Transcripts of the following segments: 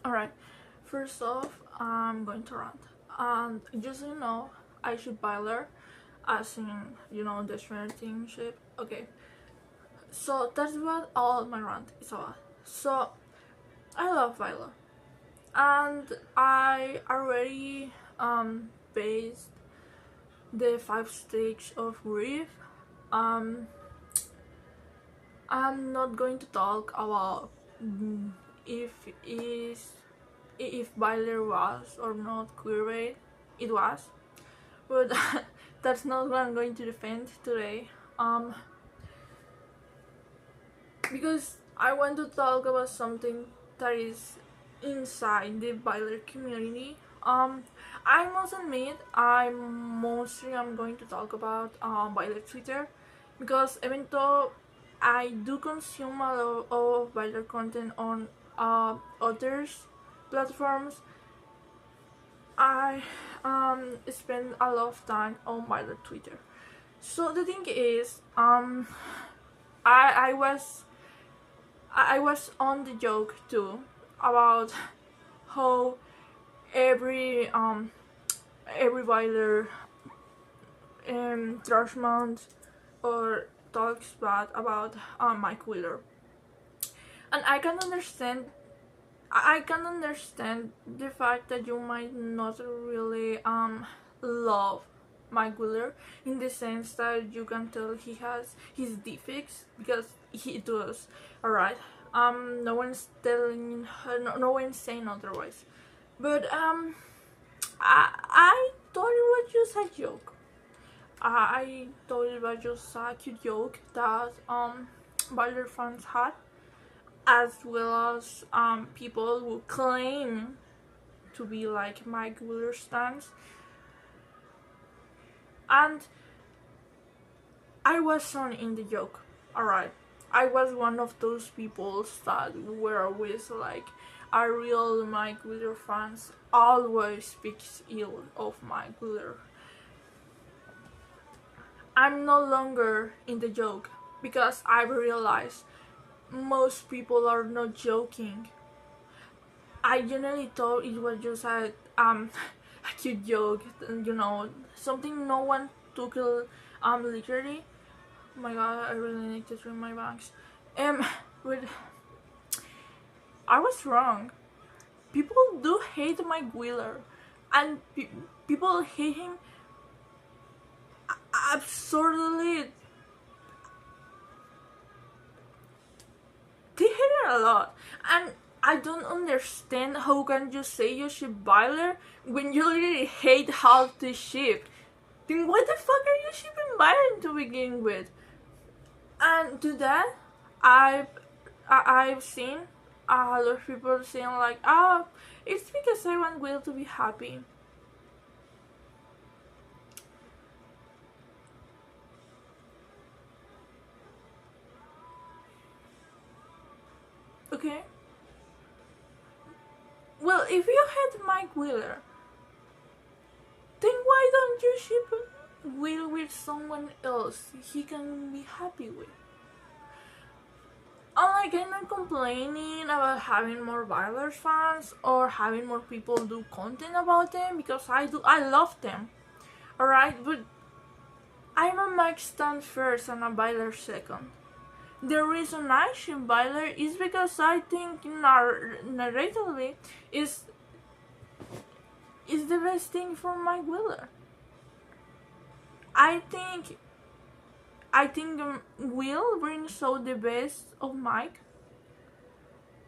Alright, first off, I'm going to rant. And just so you know, I should byler, as in, the Stranger Things ship. Okay, so that's what all my rant is about. So, I love byler. And I already based the 5 stages of grief. Um, I'm not going to talk about if is if Byler was or not queerbait. It was, but that's not what I'm going to defend today. Because I want to talk about something that is inside the Byler community. I must admit, I'm going to talk about Byler Twitter, because even though I do consume a lot of Byler content on others platforms, I spend a lot of time on Byler Twitter. So the thing is, I was on the joke too about how every Byler trash mount or talks bad about Mike Wheeler, and I can understand the fact that you might not really love Mike Wheeler, in the sense that you can tell he has his defects, because he does. Alright. No one's telling no one's saying otherwise. But I thought it was just a joke. I thought it was just a cute joke that Baylor fans had, as well as people who claim to be like Mike Wheeler stands. And I was on in the joke, alright. I was one of those people that were always like, a real Mike Wheeler fans always speaks ill of Mike Wheeler. I'm no longer in the joke, because I realized most people are not joking. I generally thought it was just a cute joke, something no one took literally. Oh my god, I really need to trim my bangs. But I was wrong. People do hate Mike Wheeler, and people hate him absurdly. They hate her a lot, and I don't understand how can you say you ship Byler when you literally hate half the ship. Then what the fuck are you shipping Byler to begin with? And to that, I've seen a lot of people saying like, "Oh, it's because I want Will to be happy." Okay. Well, if you had Mike Wheeler, then why don't you ship Will with someone else he can be happy with? Like, I'm not complaining about having more Bylers fans or having more people do content about them, because I love them. Alright, but I'm a Mike stan first and a Byler second. The reason I ship Byler is because I think narratively is the best thing for Mike Wheeler. I think Will brings out the best of Mike,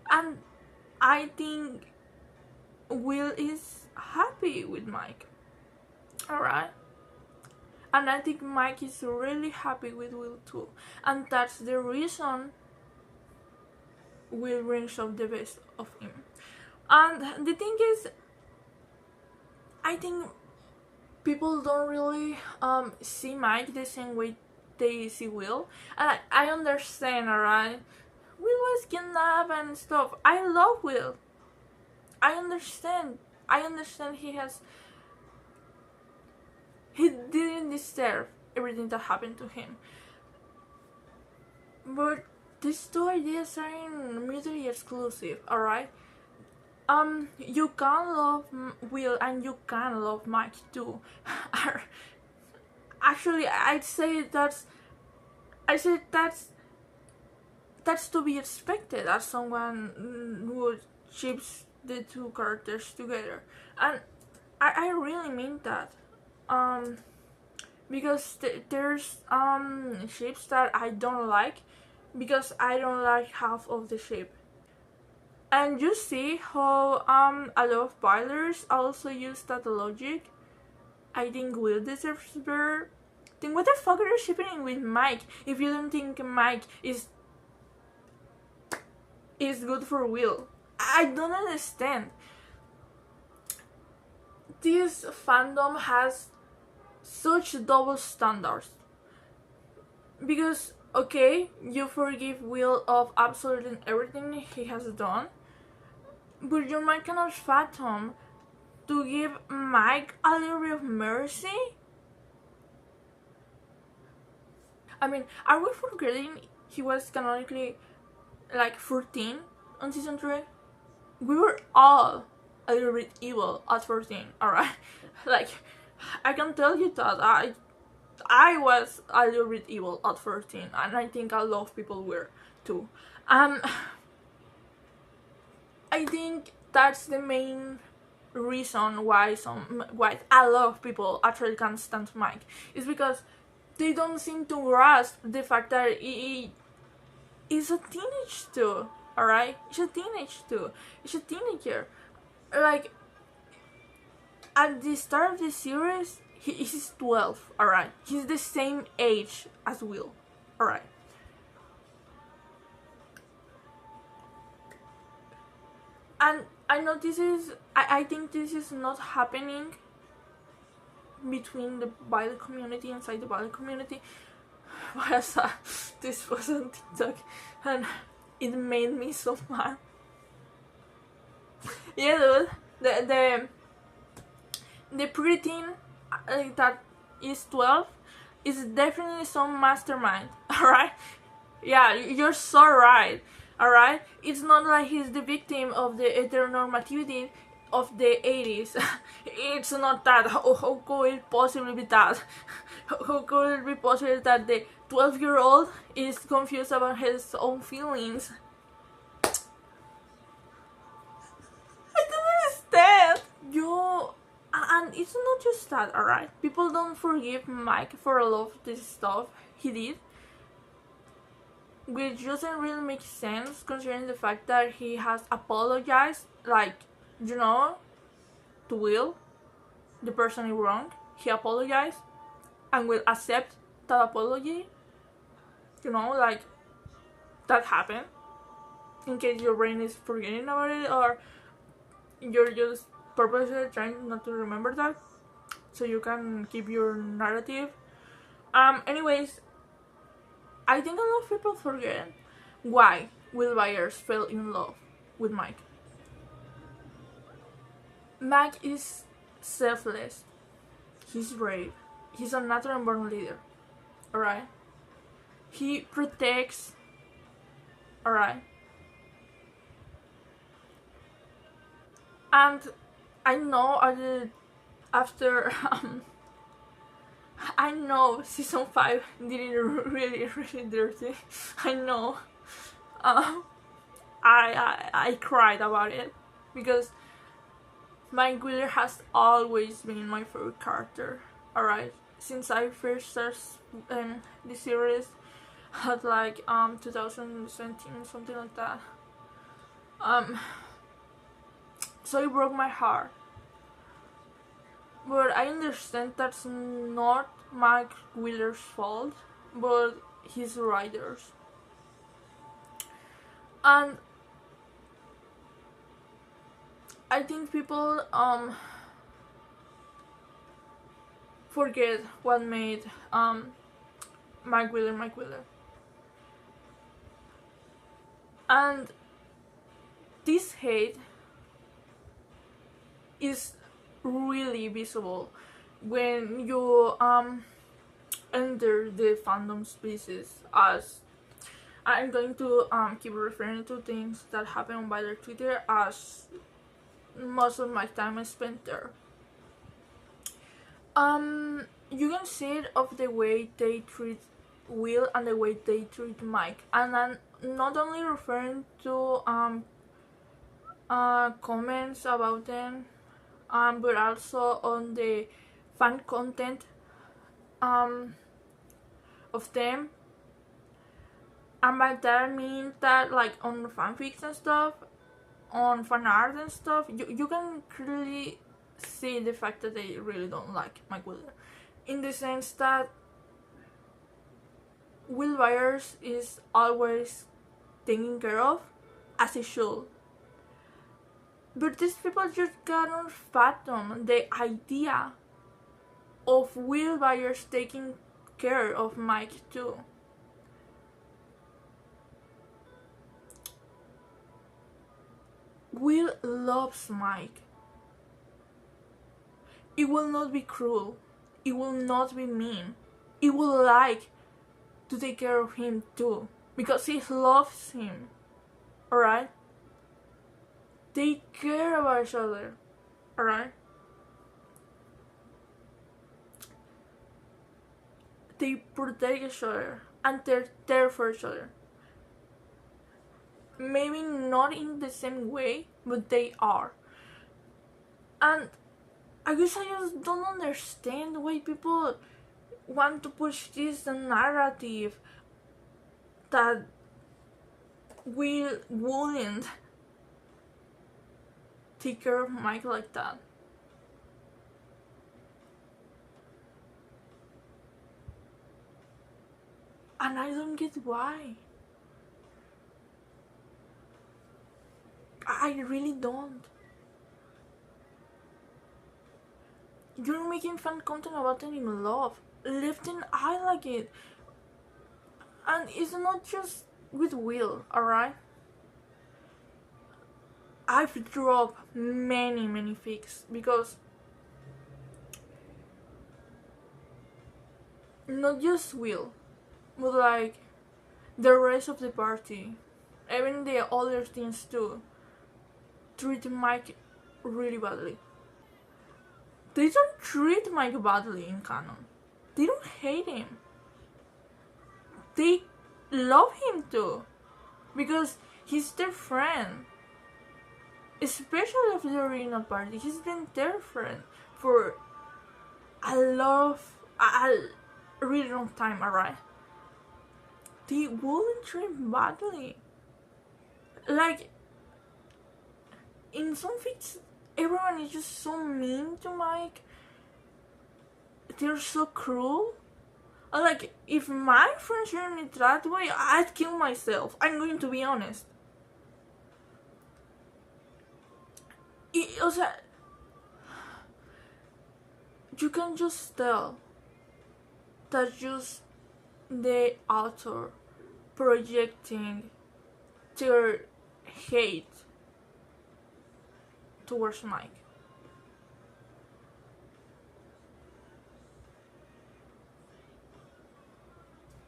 and I think Will is happy with Mike. Alright? And I think Mike is really happy with Will too. And that's the reason Will brings out the best of him. And the thing is, I think people don't really see Mike the same way they see Will. And I understand, alright? Will was kidnapped and stuff. I love Will. I understand he didn't deserve everything that happened to him. But these two ideas are mutually exclusive, alright? You can love Will and you can love Mike too. Actually, I say that's to be expected as someone who ships the two characters together, and I really mean that. Um, because there's ships that I don't like because I don't like half of the ship. And you see how a lot of bylers also use that logic. I think Will deserves better. Then what the fuck are you shipping with Mike if you don't think Mike is good for Will? I don't understand. This fandom has such double standards. Because, okay, you forgive Will of absolutely everything he has done, but you might cannot fathom to give Mike a little bit of mercy? I mean, are we forgetting he was canonically like 14 on season 3? We were all a little bit evil at 14, alright? Like, I can tell you that I was a little bit evil at 14, and I think a lot of people were too. I think that's the main reason why a lot of people actually can't stand Mike is because they don't seem to grasp the fact that he is a teenage too. Alright, he's a teenage too. He's a teenager. Like at the start of the series, he's 12. Alright, he's the same age as Will. Alright. And I know I think this is not happening between the Bible community, inside the Bible community. But I saw this was on TikTok and it made me so mad. Yeah, dude, the preteen that is 12 is definitely some mastermind, alright? Yeah, you're so right, alright? It's not like he's the victim of the heteronormativity of the 80s. It's not that. How could it possibly be that? How could it be possible that the 12-year-old is confused about his own feelings? I don't understand. And it's not just that, alright? People don't forgive Mike for a lot of this stuff he did, which doesn't really make sense considering the fact that he has apologized, like, you know, to Will, the person he wronged. He apologized and will accept that apology. You know, like, that happened. In case your brain is forgetting about it, or you're just purposely trying not to remember that, so you can keep your narrative. Anyways, I think a lot of people forget why Will Byers fell in love with Mike. Mike is selfless. He's brave. He's a natural born leader. Alright? He protects. Alright? And I know after I know season 5 did it really dirty. I know. I cried about it because Mike Wheeler has always been my favorite character. Alright, since I first started the series at like 2017, something like that. So it broke my heart. But I understand that's not Mike Wheeler's fault, but his writers. And I think people forget what made Mike Wheeler. And this hate is really visible when you enter the fandom spaces. As I'm going to keep referring to things that happen on their Twitter as most of my time I spent there. You can see it of the way they treat Will and the way they treat Mike, and I'm not only referring to comments about them, but also on the fan content um of them. And by that I mean that, like, on fanfics and stuff, on fan art and stuff, you can clearly see the fact that they really don't like Mike Wheeler, in the sense that Will Byers is always taken care of, as he should. But these people just cannot fathom the idea of Will Byers taking care of Mike too. Will loves Mike. It will not be cruel. It will not be mean. It will like to take care of him too, because he loves him. Alright? They care about each other. Alright? They protect each other and they're there for each other. Maybe not in the same way, but they are. And I guess I just don't understand why people want to push this narrative that Will wouldn't take care of Mike like that. And I don't get why. I really don't. You're making fan content about them in love. Left and I like it. And it's not just with Will, alright? I've dropped many fics because not just Will, but like the rest of the party, even the other teams too, treat Mike really badly. They don't treat Mike badly in canon. They don't hate him. They love him too, because he's their friend. Especially after the original party, he's been their friend for a really long time, alright? They wouldn't treat him badly. Like, in some fics, everyone is just so mean to Mike. They're so cruel. Like, if my friends treated me that way, I'd kill myself. I'm going to be honest. O sea, you can just tell that just the author projecting their hate towards Mike.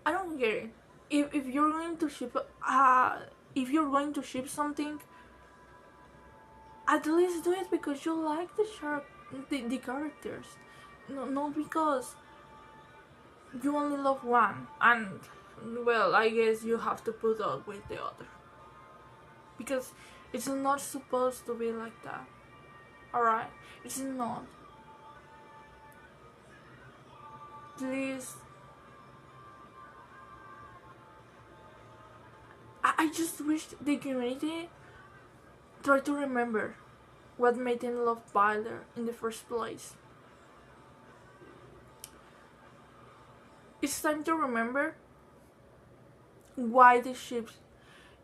I don't get it. If you're going to ship something, at least do it because you like the characters, not because you only love one. And well, I guess you have to put up with the other, because it's not supposed to be like that. Alright? It's not. Please. I just wish the community try to remember what made them love Byler in the first place. It's time to remember why the ships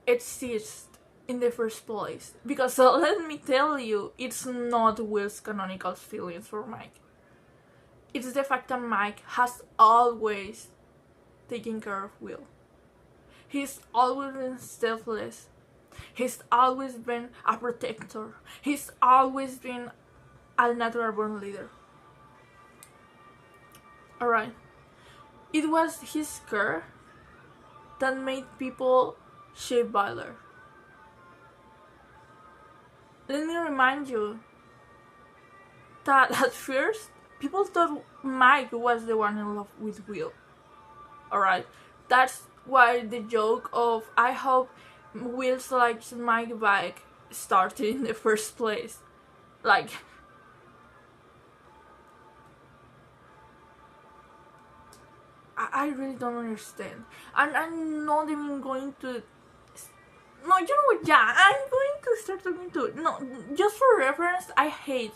exist in the first place. Because let me tell you, it's not Will's canonical feelings for Mike. It's the fact that Mike has always taken care of Will. He's always been selfless. He's always been a protector. He's always been a natural born leader. Alright. It was his care that made people ship Byler. let me remind you that at first people thought Mike was the one in love with Will. Alright? That's why the joke of I hope Will's likes Mike back started in the first place. Like, I really don't understand. And I'm not even going to. No, you know what? Yeah, I'm going to start talking to. No, just for reference, I hate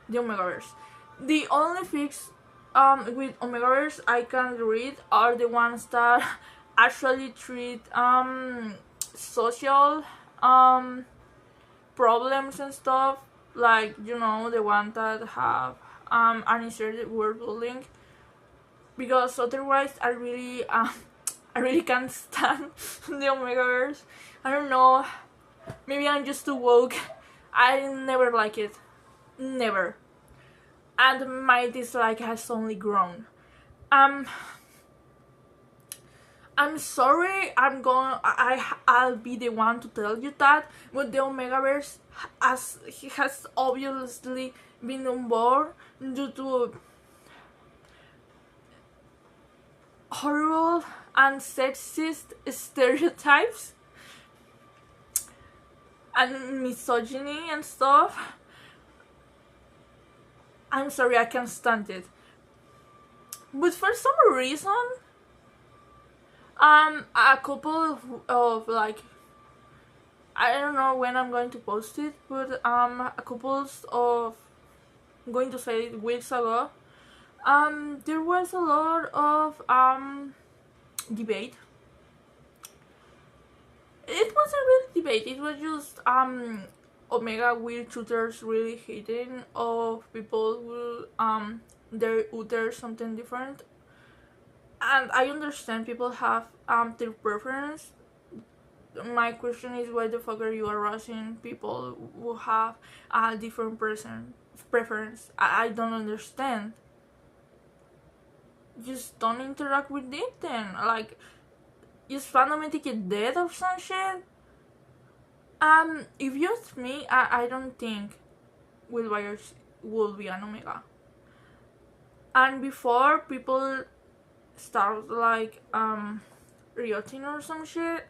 the Omegaverse. The only fix with Omegaverse I can read are the ones that actually treat social problems and stuff, like, you know, the one that have uninserted word bullying, because otherwise I really can't stand the Omegaverse. I don't know, maybe I'm just too woke. I never like it, never, and my dislike has only grown. I'm sorry, I'll be the one to tell you that, but the Omegaverse has obviously been on board due to horrible and sexist stereotypes and misogyny and stuff. I'm sorry, I can't stand it. But for some reason, a couple of like, I don't know when I'm going to post it, but a couple of, I'm going to say weeks ago, there was a lot of debate. It wasn't really debate, it was just Omega weird shooters really hating of people who they utter something different. And I understand people have their preference. My question is, why the fuck are you harassing people who have a different preference? I don't understand. Just don't interact with it then. Like, just randomly take it dead or some shit. If you ask me, I don't think Will Byers will be an Omega. And before people start like rioting or some shit,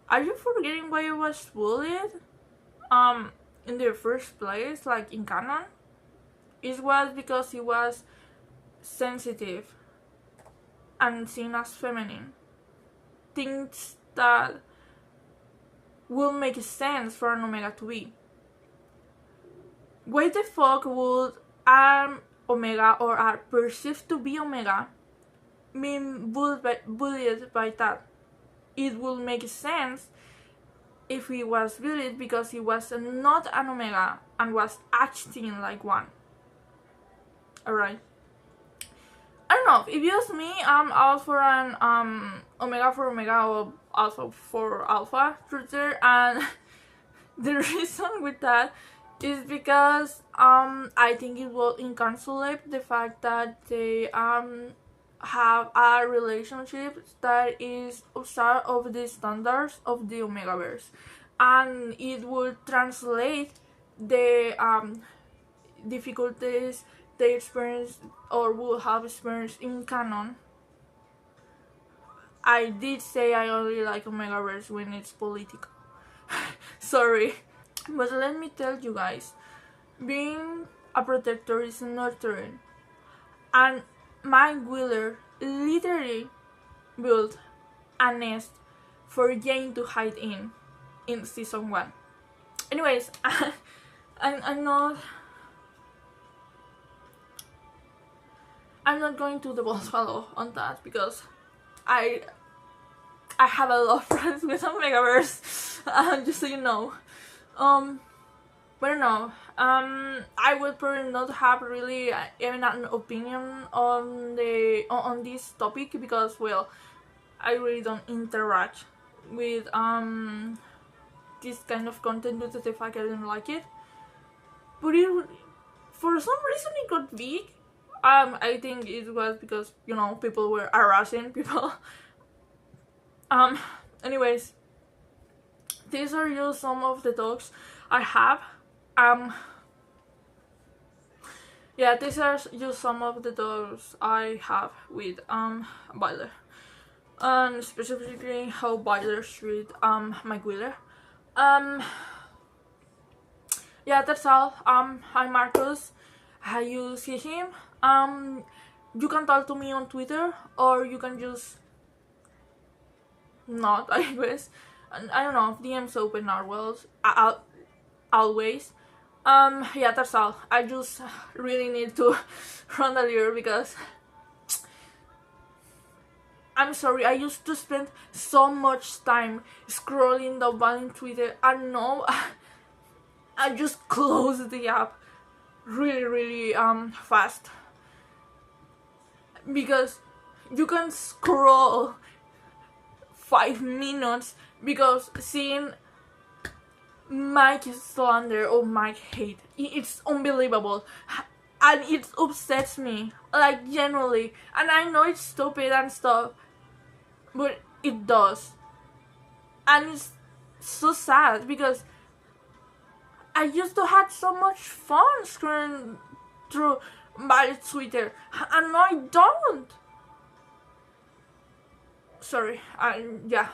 are you forgetting why he was bullied in the first place, like in canon? It was because he was sensitive and seen as feminine, things that will make sense for an Omega to be. Why the fuck would Omega, or are perceived to be Omega, being bullied by that? It would make sense if he was bullied because he was not an Omega and was acting like one. Alright. I don't know, if you ask me, I'm all for an Omega for Omega or Alpha for Alpha shooter, and the reason with that is because I think it will encapsulate the fact that they have a relationship that is outside of the standards of the Omegaverse, and it would translate the difficulties they experience or will have experienced in canon. I did say I only like Omegaverse when it's political. Sorry. But let me tell you guys, being a protector is nurturing. And Mike Wheeler literally built a nest for Jane to hide in season 1. Anyways, I'm not going to double swallow on that because I have a lot of friends with Omegaverse, just so you know. But I don't know. I would probably not have really even an opinion on this topic because, well, I really don't interact with this kind of content due to the fact I didn't like it. But for some reason it got big. I think it was because, you know, people were harassing people. Anyways, these are just some of the dogs I have. Um, yeah, these are just some of the dogs I have with byler, and specifically how bylers treat my wheeler. Um, yeah, that's all. Hi Marcus. How you see him? You can talk to me on Twitter, or you can just not, I guess. And I don't know. DMs open are well, always. Yeah, that's all. I just really need to run a little because I'm sorry. I used to spend so much time scrolling the in Twitter, and now I just closed the app really fast because you can scroll 5 minutes because seeing Mike slander or Mike hate, it's unbelievable, and it upsets me, like, genuinely. And I know it's stupid and stuff, but it does, and it's so sad because I used to have so much fun scrolling through my Twitter, and now I don't. Sorry, yeah.